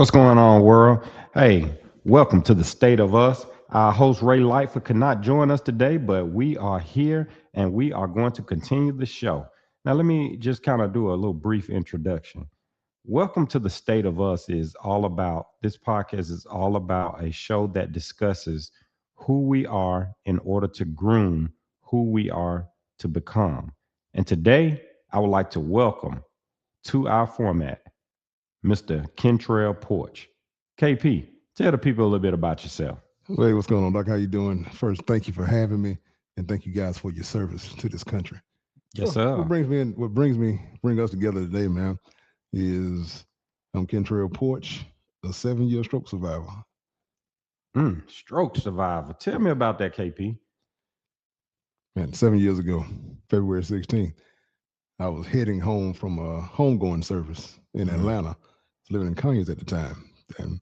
What's going on, world? Hey, welcome to the State of Us. Our host, Ray Lightfoot, could not join us today, but we are here and we are going to continue the show. Now, let me just kind of do a little brief introduction. Welcome to the State of Us this podcast is all about a show that discusses who we are in order to groom who we are to become. And today, I would like to welcome to our format Mr. Kentrell Porch. KP, tell the people a little bit about yourself. Hey, what's going on, Doc? How you doing? First, thank you for having me, and thank you guys for your service to this country. Yes, What sir. bring us together today, man, is I'm Kentrell Porch, a 7-year stroke survivor. Stroke survivor. Tell me about that, KP. Man, 7 years ago, February 16th, I was heading home from a homegoing service in Atlanta. I was living in Conyers at the time, and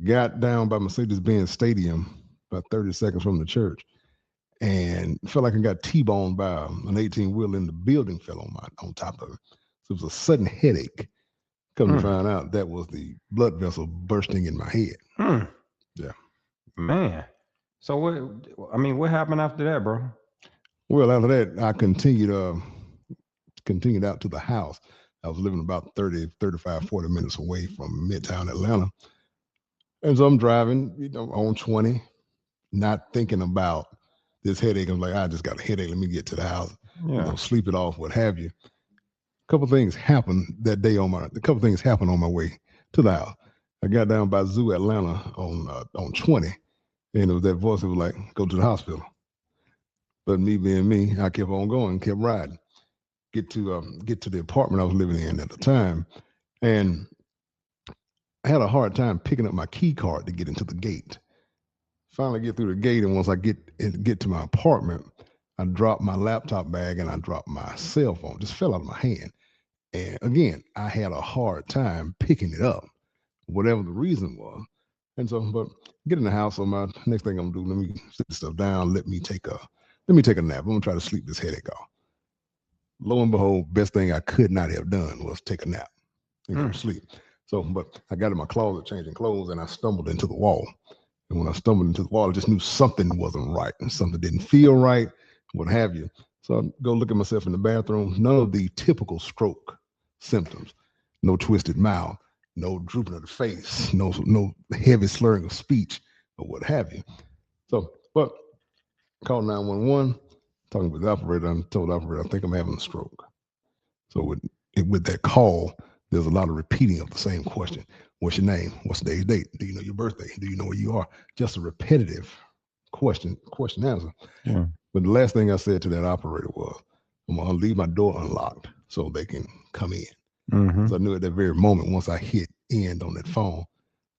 got down by Mercedes-Benz Stadium about 30 seconds from the church, and felt like I got T-boned by an 18-wheeler, and the building fell on top of it. So it was a sudden headache. Come to find out, that was the blood vessel bursting in my head. Yeah. Man. So what happened after that, bro? Well, after that, I continued out to the house. I was living about 30, 35, 40 minutes away from Midtown Atlanta. And so I'm driving, on 20, not thinking about this headache. I'm like, I just got a headache. Let me get to the house, Yeah. sleep it off, what have you. A couple things happened that day on my way to the house. I got down by Zoo Atlanta on 20, and it was that voice that was like, go to the hospital. But me being me, I kept on going, kept riding. Get to the apartment I was living in at the time, and I had a hard time picking up my key card to get into the gate. Finally get through the gate, and once I get to my apartment, I dropped my laptop bag and I dropped my cell phone. Just fell out of my hand. And again, I had a hard time picking it up, whatever the reason was. And so, but get in the house. So my next thing I'm gonna do, let me sit the stuff down. Let me take a nap. I'm gonna try to sleep this headache off. Lo and behold, best thing I could not have done was take a nap and go to sleep. So, but I got in my closet changing clothes, and I stumbled into the wall. And when I stumbled into the wall, I just knew something wasn't right, and something didn't feel right, what have you. So I go look at myself in the bathroom. None of the typical stroke symptoms. No twisted mouth, no drooping of the face, no heavy slurring of speech, or what have you. So, but called 911, talking with the operator, and told the operator, I think I'm having a stroke. So with that call, there's a lot of repeating of the same question. What's your name? What's today's date? Do you know your birthday? Do you know where you are? Just a repetitive question answer. Yeah. But the last thing I said to that operator was, I'm gonna leave my door unlocked so they can come in. So I knew at that very moment, once I hit end on that phone,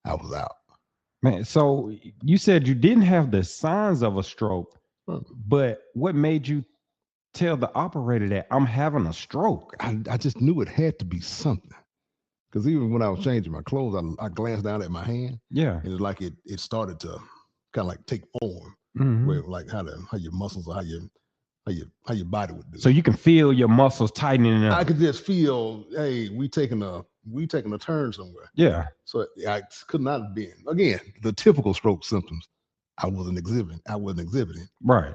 I was out. Man, so you said you didn't have the signs of a stroke, but what made you tell the operator that I'm having a stroke? I just knew it had to be something. Because even when I was changing my clothes, I glanced down at my hand. Yeah. And it's like it started to kind of like take form, where like how your muscles or how your body would do. So you can feel your muscles tightening up. I could just feel, hey, we taking a turn somewhere. Yeah. So I could not have been. Again, the typical stroke symptoms I wasn't exhibiting. Right.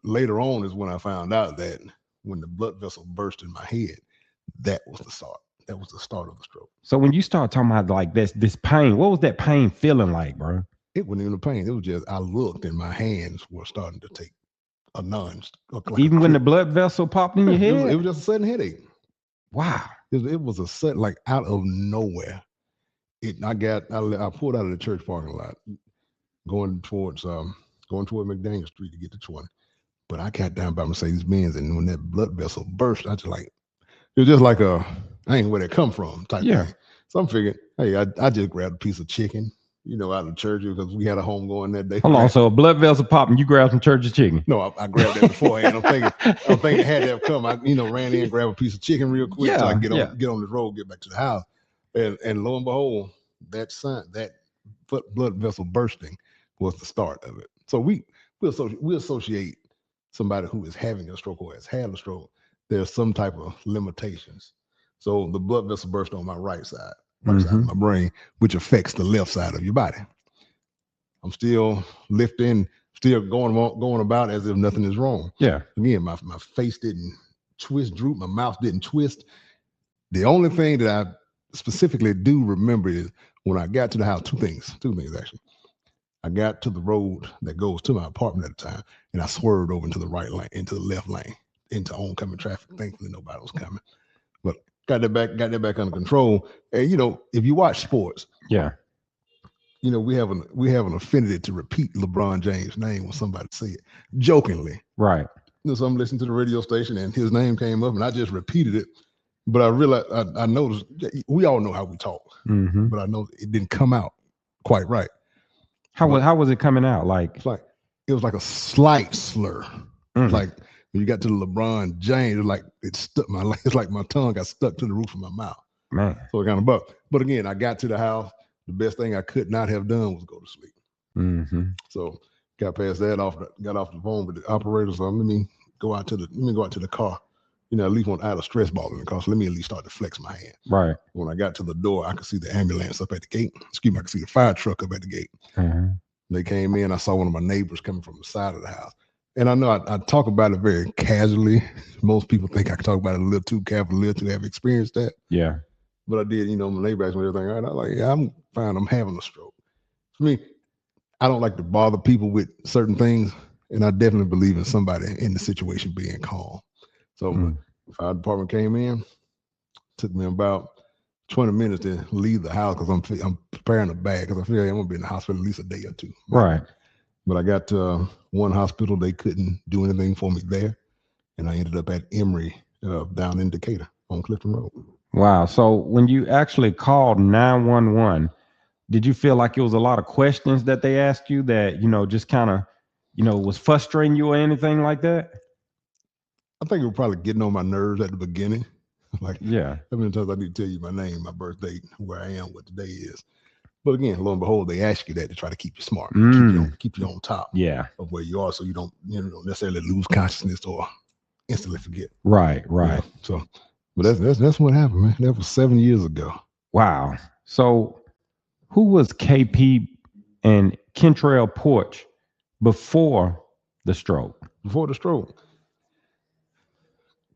Later on is when I found out that when the blood vessel burst in my head, that was the start. That was the start of the stroke. So when you start talking about like this pain, what was that pain feeling like, bro? It wasn't even a pain. It was just I looked and my hands were starting to take a nudge. Like even when the blood vessel popped in your head? It was just a sudden headache. Wow. It was a sudden, like out of nowhere. I pulled out of the church parking lot, going toward McDaniel Street to get to 20. But I got down by Mercedes-Benz, and when that blood vessel burst, it was just like I ain't where that come from type thing. So I'm figuring, hey, I just grabbed a piece of chicken, out of the church because we had a home going that day. Hold on, so a blood vessel pop and you grabbed some church's chicken? No, I grabbed that beforehand. I'm thinking had that come. I ran in, grabbed a piece of chicken real quick so I can get on the road, get back to the house, and lo and behold, that blood vessel bursting was the start of it. So we associate somebody who is having a stroke or has had a stroke. There's some type of limitations. So the blood vessel burst on my right side. right side of my brain, which affects the left side of your body. I'm still lifting, still going about as if nothing is wrong. Yeah. Again, my face didn't droop, my mouth didn't twist. The only thing that I specifically do remember is when I got to the house, two things actually. I got to the road that goes to my apartment at the time, and I swerved over into the right lane, into the left lane, into oncoming traffic. Thankfully, nobody was coming. But got that back under control. And if you watch sports, yeah, we have an affinity to repeat LeBron James' name when somebody say it jokingly. Right. So I'm listening to the radio station, and his name came up, and I just repeated it. But I realized, I noticed, we all know how we talk, but I know it didn't come out quite right. How was it coming out? It was like a slight slur. Like when you got to the LeBron James, it's like my tongue got stuck to the roof of my mouth. Man. So it kind of bucked. But again, I got to the house. The best thing I could not have done was go to sleep. So got past that, got off the phone with the operator. So let me go out to the car. At least I had a stress ball in the car. So let me at least start to flex my hand. Right. When I got to the door, I could see the ambulance up at the gate. I could see the fire truck up at the gate. They came in. I saw one of my neighbors coming from the side of the house. And I know I talk about it very casually. Most people think I can talk about it a little too carefully, a little too have experienced that. Yeah. But I did, my neighbor asked me everything. Right? I was like, yeah, I'm fine. I'm having a stroke. For me, I don't like to bother people with certain things. And I definitely believe in somebody in the situation being calm. So the fire department came in. Took me about 20 minutes to leave the house because I'm preparing a bag because I feel like I'm going to be in the hospital at least a day or two. Right. But I got to one hospital. They couldn't do anything for me there. And I ended up at Emory down in Decatur on Clifton Road. Wow. So when you actually called 911, did you feel like it was a lot of questions that they asked you that, just kind of, was frustrating you or anything like that? I think it was probably getting on my nerves at the beginning. Like, yeah, how many times I need to tell you my name, my birth date, where I am, what the day is. But again, lo and behold, they ask you that to try to keep you smart, keep you on top of where you are, so you don't necessarily lose consciousness or instantly forget. Right. So, but that's what happened, man. That was 7 years ago. Wow. So, who was KP and Kentrell Porch before the stroke? Before the stroke,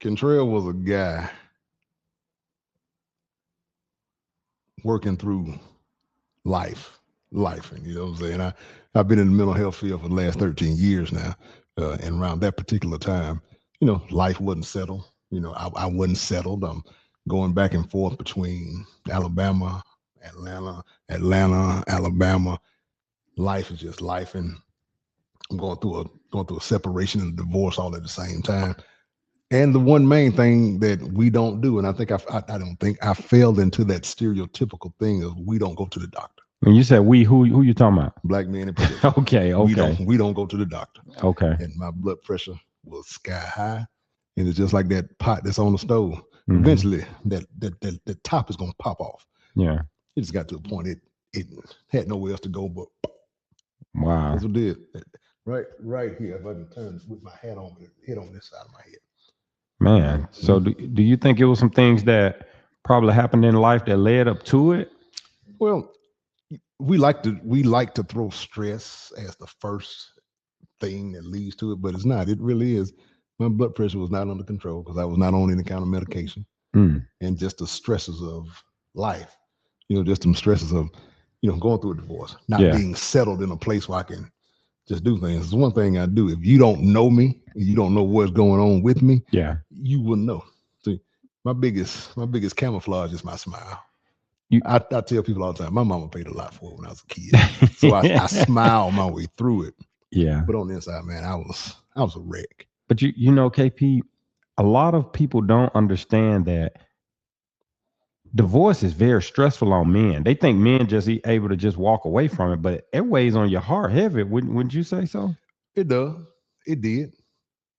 Kentrell was a guy working through life, and you know what I'm saying. I've been in the mental health field for the last 13 years now, and around that particular time, life wasn't settled. I wasn't settled. I'm going back and forth between Alabama, Atlanta, Alabama. Life is just life, and I'm going through a separation and a divorce all at the same time. And the one main thing that we don't do, and I think I don't think I fell into that stereotypical thing of we don't go to the doctor. When you said we, who you talking about? Black men in particular. Okay. We don't go to the doctor. Okay. And my blood pressure was sky high, and it's just like that pot that's on the stove. Eventually, that top is gonna pop off. Yeah. It just got to a point it had nowhere else to go but. Wow. That's what it did. Right here. If I can turn with my hat on, it hit on this side of my head. Man, so do you think it was some things that probably happened in life that led up to it? Well, we like to throw stress as the first thing that leads to it, but it's not. It really is. My blood pressure was not under control because I was not on any kind of medication, and just the stresses of life. Just some stresses of going through a divorce, not being settled in a place where I can just do things. It's one thing I do. If you don't know me, you don't know what's going on with me, you will know. See, my biggest camouflage is my smile. I tell people all the time, my mama paid a lot for it when I was a kid. So I smile my way through it. Yeah. But on the inside, man, I was a wreck. But KP, a lot of people don't understand that divorce is very stressful on men. They think men just able to just walk away from it, but it weighs on your heart heavy. Wouldn't you say so? It does. It did.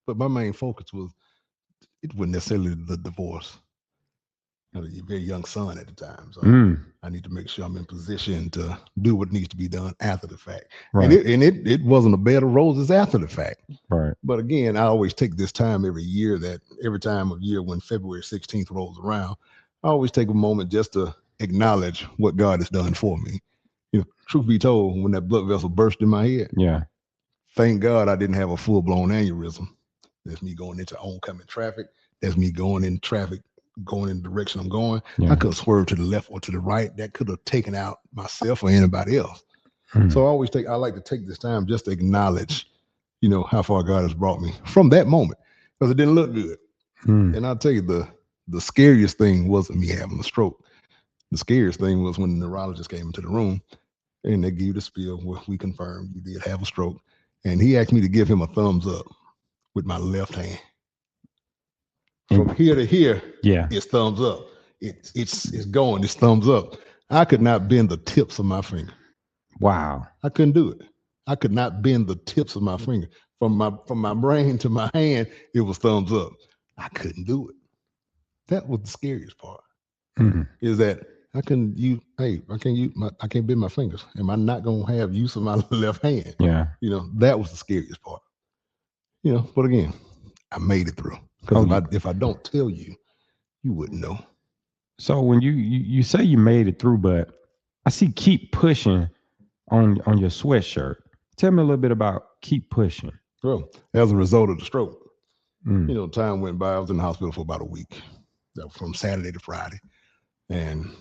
But my main focus it wasn't necessarily the divorce. I was a very young son at the time. So I need to make sure I'm in position to do what needs to be done after the fact. Right. And it wasn't a bed of roses after the fact. Right. But again, I always take this time every year when February 16th rolls around, I always take a moment just to acknowledge what God has done for me. Truth be told, when that blood vessel burst in my head, Yeah. thank God I didn't have a full-blown aneurysm. That's me going into oncoming traffic. That's me going in traffic, going in the direction I'm going. Yeah. I could have swerved to the left or to the right. That could have taken out myself or anybody else. So I like to take this time just to acknowledge, how far God has brought me from that moment, because it didn't look good. And I'll tell you, the scariest thing wasn't me having a stroke. The scariest thing was when the neurologist came into the room and they gave you the spiel where we confirmed you did have a stroke. And he asked me to give him a thumbs up with my left hand. From here to here, it's thumbs up. It's going, it's thumbs up. I could not bend the tips of my finger. Wow. I couldn't do it. I could not bend the tips of my finger. From my brain to my hand, it was thumbs up. I couldn't do it. That was the scariest part. Is that I can't bend my fingers. Am I not gonna have use of my left hand? Yeah. That was the scariest part. But again, I made it through. Because if I don't tell you, you wouldn't know. So when you say you made it through, but I see keep pushing on your sweatshirt. Tell me a little bit about keep pushing. Well, as a result of the stroke, time went by. I was in the hospital for about a week, from Saturday to Friday, and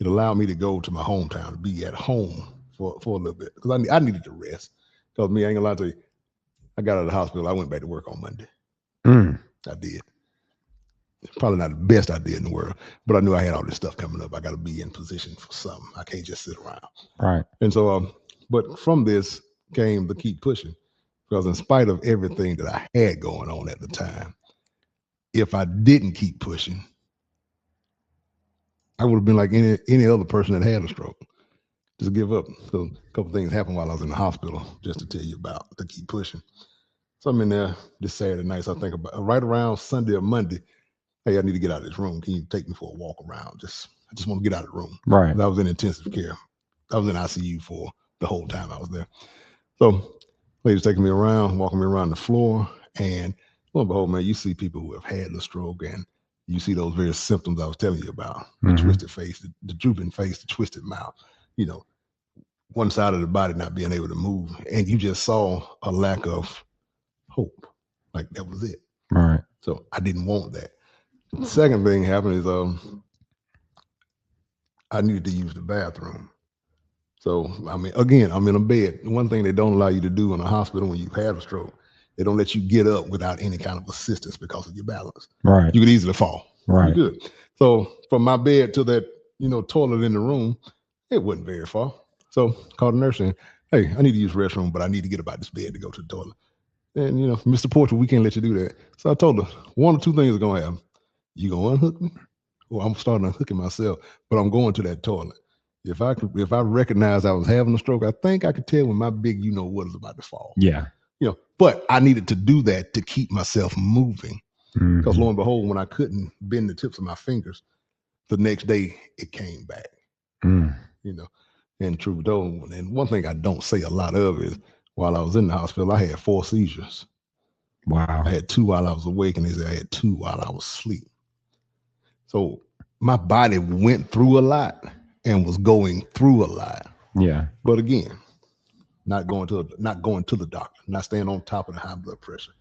it allowed me to go to my hometown, to be at home for a little bit, because I needed to rest. Because I ain't gonna lie to you, I got out of the hospital. I went back to work on Monday. I did. Probably not the best idea in the world, but I knew I had all this stuff coming up. I got to be in position for something. I can't just sit around. Right. And so, but from this came the keep pushing, because in spite of everything that I had going on at the time, if I didn't keep pushing, I would have been like any other person that had a stroke, just give up. So a couple things happened while I was in the hospital, just to tell you about the keep pushing. So I'm in there this Saturday night. So I think about right around Sunday or Monday, hey, I need to get out of this room. Can you take me for a walk around? I just want to get out of the room. Right. I was in intensive care. I was in ICU for the whole time I was there. So lady's taking me around, walking me around the floor, and lo and behold, man, you see people who have had the stroke, and you see those various symptoms I was telling you about: the twisted face, the drooping face, the twisted mouth. One side of the body not being able to move, and you just saw a lack of hope. Like that was it. Right. So I didn't want that. The second thing happened is I needed to use the bathroom. So again, I'm in a bed. One thing they don't allow you to do in a hospital when you've had a stroke, they don't let you get up without any kind of assistance because of your balance. Right. You could easily fall. Right. You're good. So from my bed to that, toilet in the room, it wasn't very far. So called the nurse and, hey, I need to use the restroom, but I need to get up out this bed to go to the toilet. And Mr. Porter, we can't let you do that. So I told her, one or two things are gonna happen. You gonna unhook me, or I'm starting unhooking myself, but I'm going to that toilet. If I recognize I was having a stroke, I think I could tell when my big what is about to fall. Yeah. But I needed to do that to keep myself moving. Because lo and behold, when I couldn't bend the tips of my fingers, the next day it came back. And truth told, and one thing I don't say a lot of is, while I was in the hospital, I had 4 seizures. Wow. I had 2 while I was awake, and they said I had 2 while I was asleep. So my body went through a lot and was going through a lot. Yeah. But again, not going to the doctor, not staying on top of the high blood pressure,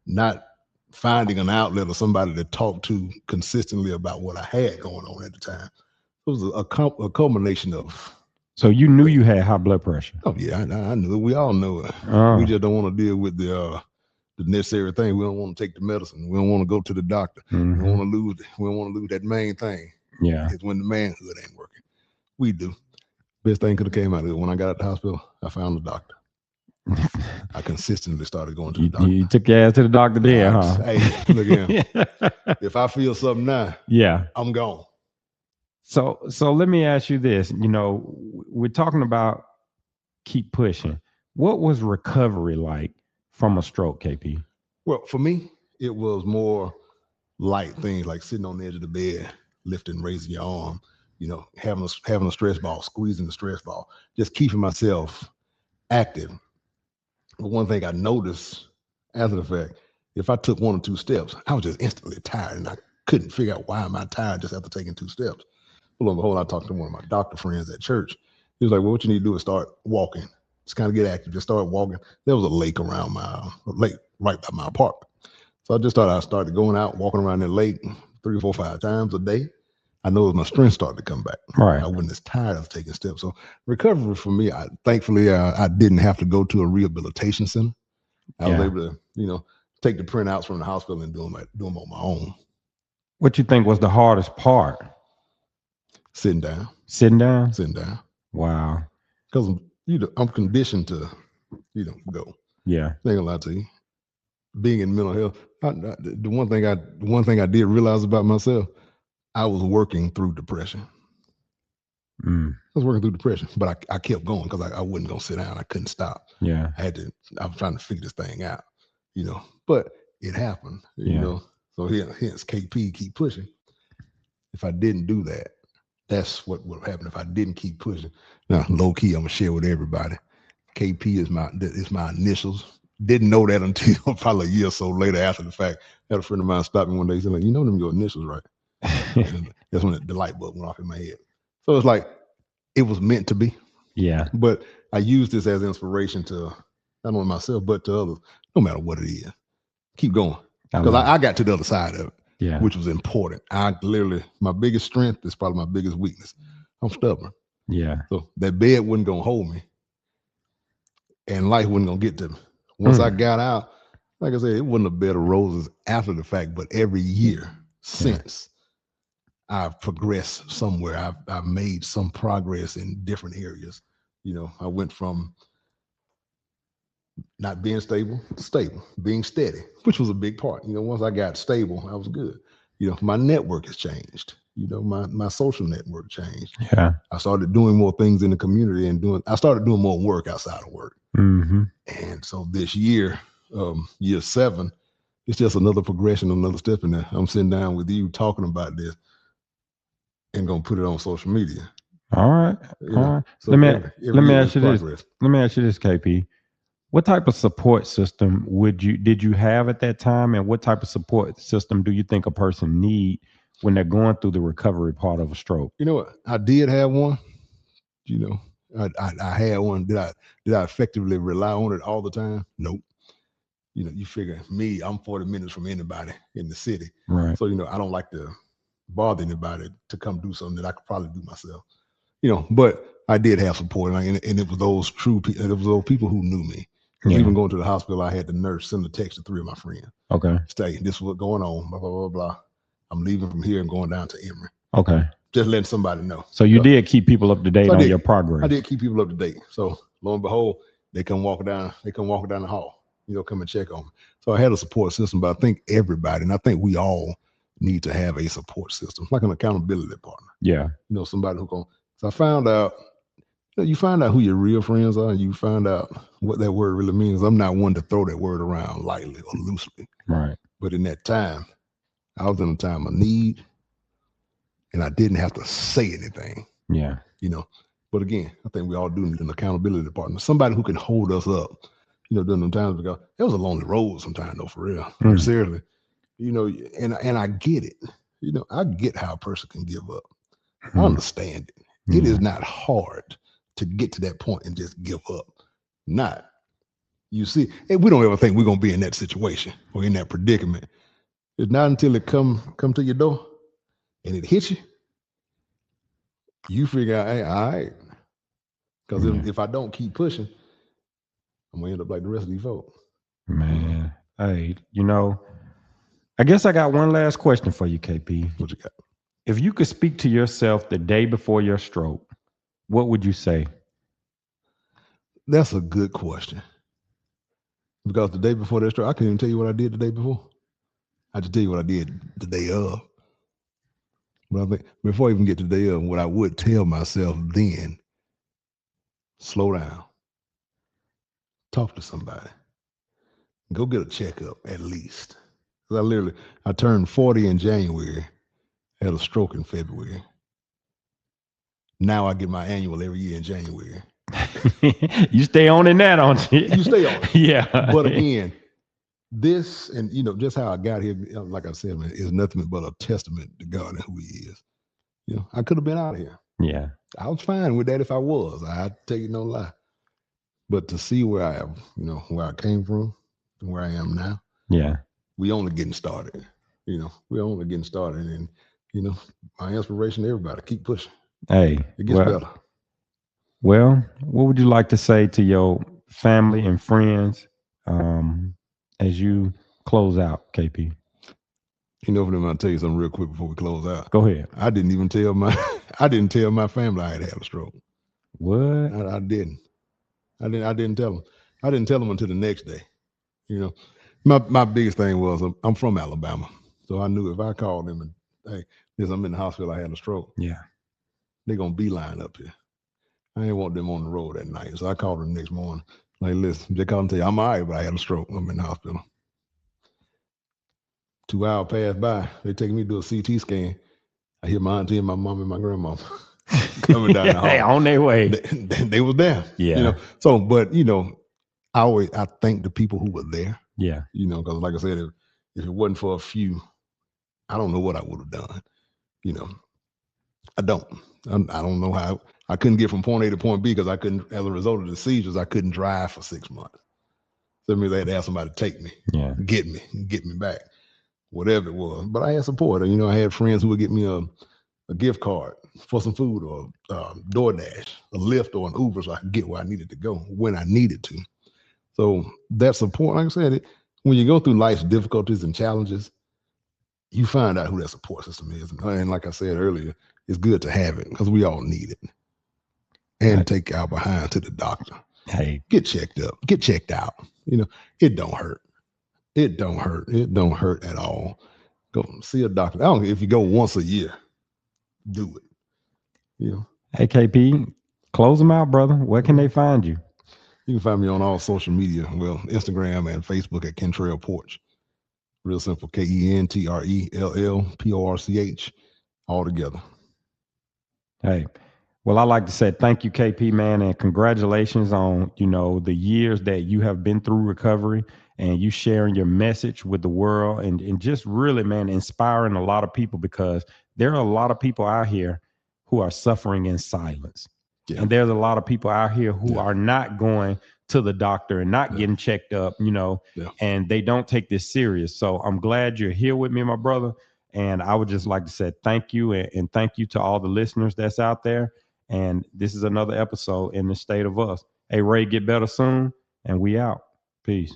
not finding an outlet or somebody to talk to consistently about what I had going on at the time. It was a culmination of. So you knew you had high blood pressure? Oh yeah, I knew it. We all know it. We just don't want to deal with the necessary thing. We don't want to take the medicine. We don't want to go to the doctor. We don't want to lose that main thing. Yeah. It's when the manhood ain't working. We do. Best thing could have came out of it. When I got out of the hospital, I found the doctor. I consistently started going to the doctor. You took your ass to the doctor there, huh? Hey, look here. If I feel something now, I'm gone. So let me ask you this. We're talking about keep pushing. What was recovery like from a stroke, KP? Well, for me, it was more light things like sitting on the edge of the bed, lifting, raising your arm, having a stress ball, squeezing the stress ball, just keeping myself active. But one thing I noticed after the fact, if I took 1 or 2 steps, I was just instantly tired, and I couldn't figure out why am I tired just after taking 2 steps. Lo and behold, I talked to one of my doctor friends at church. He was like, well, what you need to do is start walking. Just kind of get active. Just start walking. There was a lake around a lake right by my apartment. So I started going out, walking around that lake 3 or 4 or 5 times a day. I know my strength started to come back. Right. I wasn't as tired of taking steps. So recovery for me, thankfully, I didn't have to go to a rehabilitation center. I was able to, take the printouts from the hospital and do them on my own. What you think was the hardest part? Sitting down. Sitting down? Sitting down. Wow. Because I'm conditioned to, go. Yeah. I ain't gonna lie to you. Being in mental health, the one thing I did realize about myself, I was working through depression. I was working through depression, but I kept going because I wasn't gonna sit down. I couldn't stop. Yeah. I was trying to figure this thing out, but it happened, So hence KP, keep pushing. If I didn't do that, that's what would happen if I didn't keep pushing. Now, low key, I'm gonna share with everybody. KP is my initials. Didn't know that until probably a year or so later after the fact. I had a friend of mine stop me one day. He said, like, them your initials, right? And that's when the light bulb went off in my head. So it's like it was meant to be. Yeah. But I use this as inspiration to not only myself but to others. No matter what it is, keep going. Because I got to the other side of it. Yeah. Which was important. My biggest strength is probably my biggest weakness. I'm stubborn. Yeah. So that bed wasn't gonna hold me, and life wasn't gonna get to me. Once I got out, like I said, it wasn't a bed of roses after the fact, but every year since, I've progressed somewhere. I've made some progress in different areas. I went from not being stable to stable, being steady, which was a big part. Once I got stable, I was good. My network has changed. My social network changed. Yeah. I started doing more things in the community I started doing more work outside of work. Mm-hmm. And so this year, year 7, it's just another progression, another step in there. I'm sitting down with you talking about this and gonna put it on social media. All right. All right. So let me ask you this. Let me ask you this, KP. What type of support system did you have at that time, and what type of support system do you think a person need when they're going through the recovery part of a stroke? You know what? I did have one. I had one. Did I effectively rely on it all the time? Nope. You figure me, I'm 40 minutes from anybody in the city. Right. So, I don't like to bother anybody to come do something that I could probably do myself. But I did have support, and it was those those people who knew me. Yeah. Even going to the hospital, I had the nurse send a text to 3 of my friends. Okay. Say, this is what's going on, blah, blah, blah, blah. I'm leaving from here and going down to Emory. Okay. Just letting somebody know. So you did keep people up to date on your progress. I did keep people up to date. So lo and behold, they come walking down the hall, come and check on me. So I had a support system, but I think everybody, and I think we all need to have a support system, like an accountability partner. Yeah. Somebody who can. So I found out, you find out who your real friends are, and you find out what that word really means. I'm not one to throw that word around lightly or loosely. Right. But in that time, I was in a time of need, and I didn't have to say anything. Yeah. But again, I think we all do need an accountability partner, somebody who can hold us up, during them times, because it was a lonely road sometimes, though, for real. Seriously. And I get it. I get how a person can give up. I understand it. It is not hard to get to that point and just give up. Not. You see, and we don't ever think we're gonna be in that situation or in that predicament. It's not until it come to your door and it hits you, you figure out, hey, all right. Because if I don't keep pushing, I'm gonna end up like the rest of these folks. Man, hey, I guess I got one last question for you, KP. What you got? If you could speak to yourself the day before your stroke, what would you say? That's a good question. Because the day before that stroke, I couldn't even tell you what I did the day before. I just tell you what I did the day of. But I think before I even get to the day of, what I would tell myself then, slow down. Talk to somebody. Go get a checkup at least. Because I turned 40 in January, had a stroke in February. Now I get my annual every year in January. You stay on in that, don't you? You stay on it. Yeah. But again, this and just how I got here, like I said, man, is nothing but a testament to God and who He is. You know, I could have been out of here. Yeah. I was fine with that if I was. I'd take it, no lie. But to see where I am, you know, where I came from and where I am now, Yeah. we only getting started. You know, we're only getting started. And, you know, my inspiration to everybody, keep pushing. Hey, It gets better. Well, what would you like to say to your family and friends as you close out, KP? You know, I'll tell you something real quick before we close out. Go ahead. I didn't even tell my family I had had a stroke. What? I didn't. I didn't tell them. I didn't tell them until the next day. You know, my biggest thing was I'm from Alabama, so I knew if I called them and hey, listen, I'm in the hospital, I had a stroke. Yeah. They're gonna beeline up here. I didn't want them on the road that night, so I called them the next morning. Like, listen, they called and tell you I'm all right, but I had a stroke. I'm in the hospital. 2 hours passed by. They take me to a CT scan. I hear my auntie and my mom and my grandma coming down the hall. Hey, on their way. They was there. Yeah. You know. So, but you know, I thank the people who were there. Yeah. You know, because like I said, if it wasn't for a few, I don't know what I would have done. You know, I don't know how I couldn't get from point A to point B because I couldn't, as a result of the seizures, I couldn't drive for 6 months. So that means I had to have somebody to take me, get me back, whatever it was. But I had support. You know, I had friends who would get me a gift card for some food or DoorDash, a Lyft or an Uber so I could get where I needed to go when I needed to. So that support, like I said, when you go through life's difficulties and challenges, you find out who that support system is. And like I said earlier, it's good to have it because we all need it. And take our behind to the doctor. Hey, get checked up, get checked out. You know, it don't hurt. It don't hurt. It don't hurt at all. Go see a doctor. I don't care if you go once a year, do it. You know. Hey, KP, close them out, brother. Where can they find you? You can find me on all social media. Well, Instagram and Facebook at Kentrell Porch. Real simple. KentrellPorch, all together. Hey, well, I like to say thank you, KP, man, and congratulations on, you know, the years that you have been through recovery and you sharing your message with the world and just really, man, inspiring a lot of people because there are a lot of people out here who are suffering in silence. Yeah. And there's a lot of people out here who are not going to the doctor and not getting checked up, you know, and they don't take this serious. So I'm glad you're here with me, my brother. And I would just like to say thank you and thank you to all the listeners that's out there. And this is another episode in the State of Us. Hey, Ray, get better soon. And we out. Peace.